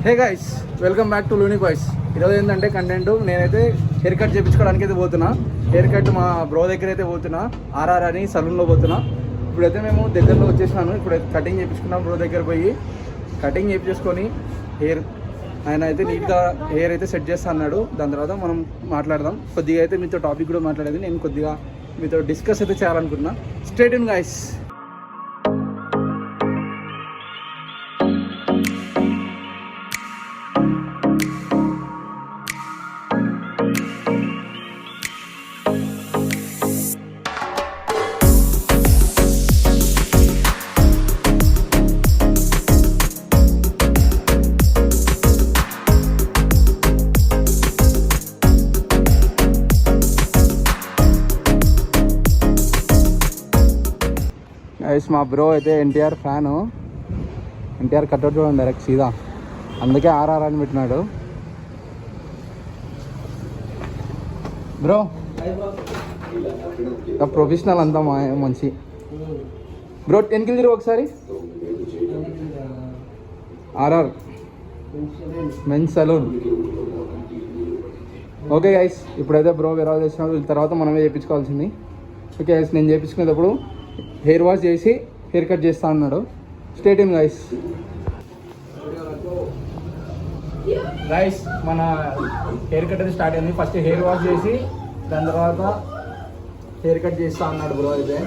Hey guys, welcome back to Lunic voice. ఈరోజు ఏంటంటే content, నేనైతే హెయిర్ కట్ చేయించుకోవడానికి అయితే పోతున్నా. హెయిర్ కట్ మా బ్రో దగ్గర అయితే పోతున్నా, ఆర్ఆర్ అని సలూన్లో పోతున్నా. ఇప్పుడైతే మేము దగ్గరలో వచ్చేసినాను. ఇప్పుడు కటింగ్ చేయించుకున్నాం. బ్రో దగ్గర పోయి కటింగ్ చేయించుకొని హెయిర్ ఆయన అయితే నీట్గా హెయిర్ అయితే సెట్ చేస్తా అన్నాడు. దాని తర్వాత మనం మాట్లాడదాం. కొద్దిగా అయితే మీతో టాపిక్ కూడా మాట్లాడేది, నేను కొద్దిగా మీతో డిస్కస్ అయితే చేయాలనుకుంటున్నా. Stay tune guys. మా బ్రో అయితే ఎన్టీఆర్ ఫ్యాను. ఎన్టీఆర్ కట్అవుట్ చూడండి డైరెక్ట్ సీదా, అందుకే ఆర్ఆర్ అని పెట్టినాడు. బ్రో ప్రొఫెషనల్ అంతా మంచి. బ్రో 10 కిలో తిరుగు ఒకసారి. RR men's salon. Okay guys, ఇప్పుడైతే బ్రో వేరే చేసినాడు, తర్వాత మనమే చేయించుకోవాల్సింది. ఓకే గైస్, నేను చేయించుకునేటప్పుడు హెయిర్ వాష్ చేసి హెయిర్ కట్ చేస్తా అన్నాడు. Stay tune guys. గైస్, మన హెయిర్ కట్ అయితే స్టార్ట్ అయింది. ఫస్ట్ హెయిర్ వాష్ చేసి దాని తర్వాత హెయిర్ కట్ చేస్తా అన్నాడు బ్రో. అయితే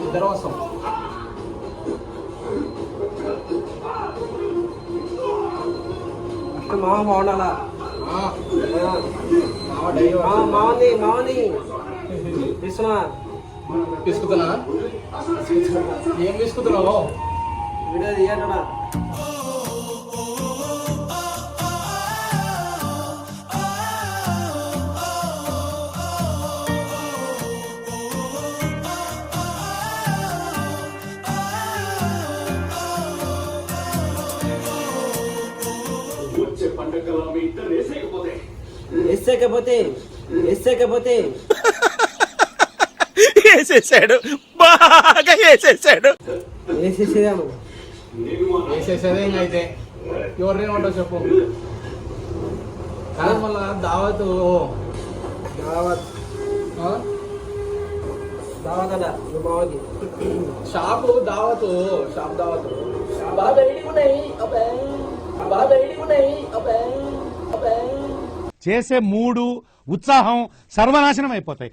ఇద్దరు వస్తాం. మామ బాగుండాలా? మామని తీసుకుతున్నా. ఏం తీసుకుతున్నావు? వీడియో తీయటనా? వేసేసాడు, బాగా వేసేసాడు. వేసేసేదే అయితే ఎవరినేమంటావు చెప్పు. కానీ మళ్ళా దావత్ షాపు దావత్ చేసే మూడు ఉత్సాహం సర్వనాశనం అయిపోతాయి.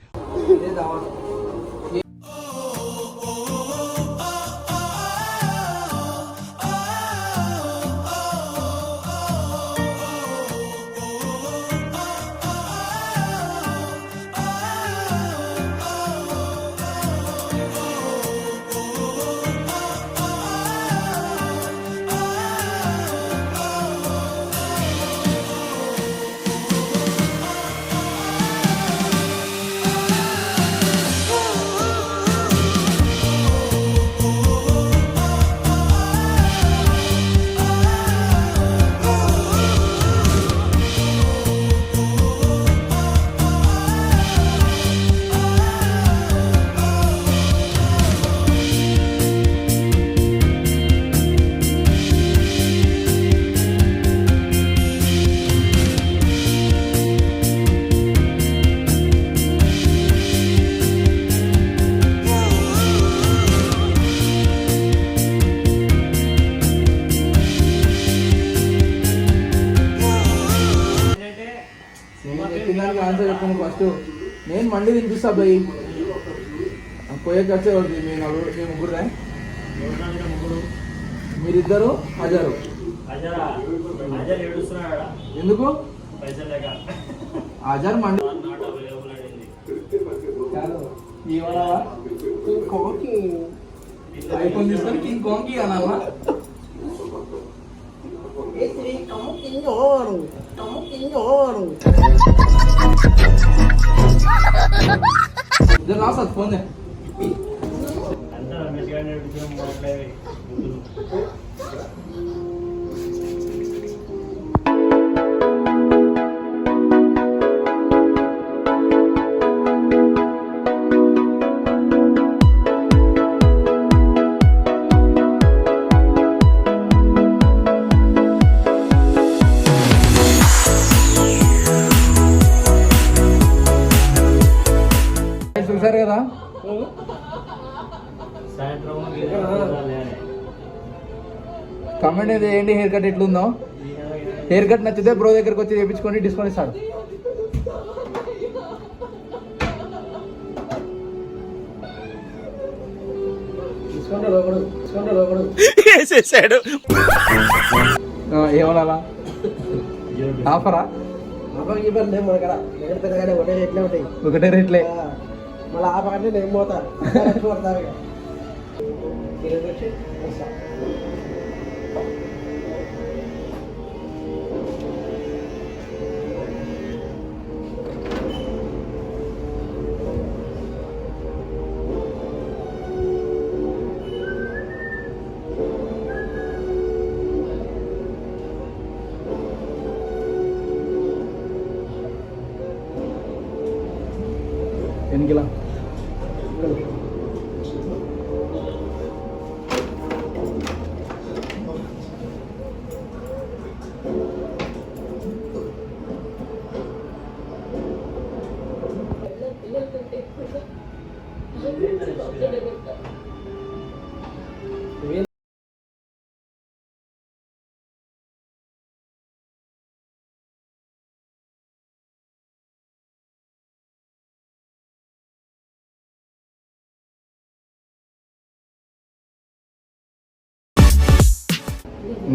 ఆన్సర్ చెప్పండి ఫస్ట్. నేను మండి తినిపిస్తా భయ్. పోయే ఖర్చు అవుతుంది. మీ ముగ్గురునే, మీరిద్దరు హజారు. ఎందుకు హజార్ మండి ఐఫోన్ తీసుకొని కింగ్ కాంగ్కి అనాలా? Jangan asal phone కమెంట్ అయితే చేయండి హెయిర్ కట్ ఎట్లుందో. హెయిర్ కట్ నచ్చితే బ్రో దగ్గరకు వచ్చి చేయించుకొని డిస్కౌంట్ ఇస్తాడు. వేసేసాడు. ఏమన్నా ఆఫరా? ఒకటే రేట్లే. మళ్ళీ ఆపకంటే నేను పోతా ఎన్నికిలా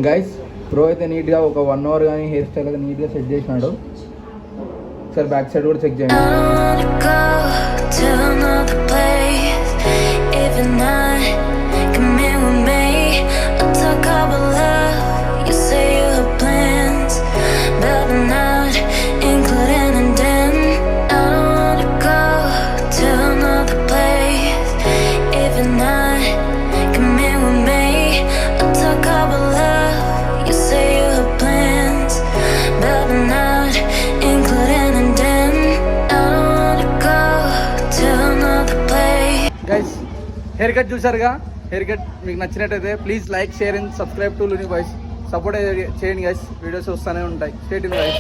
గైస్ బ్రో అయితే నీట్గా ఒక 1 అవర్ కానీ హెయిర్ స్టైల్ అయితే నీట్గా సెట్ చేసినాడు. ఒకసారి బ్యాక్ సైడ్ కూడా చెక్ చేయండి. గైస్ హెయిర్ కట్ చూసారుగా. హెయిర్ కట్ మీకు నచ్చినట్టయితే please like, share and subscribe to Luni voice. Support చేయండి గైస్. వీడియోస్ వస్తూనే ఉంటాయి. Stay tune guys.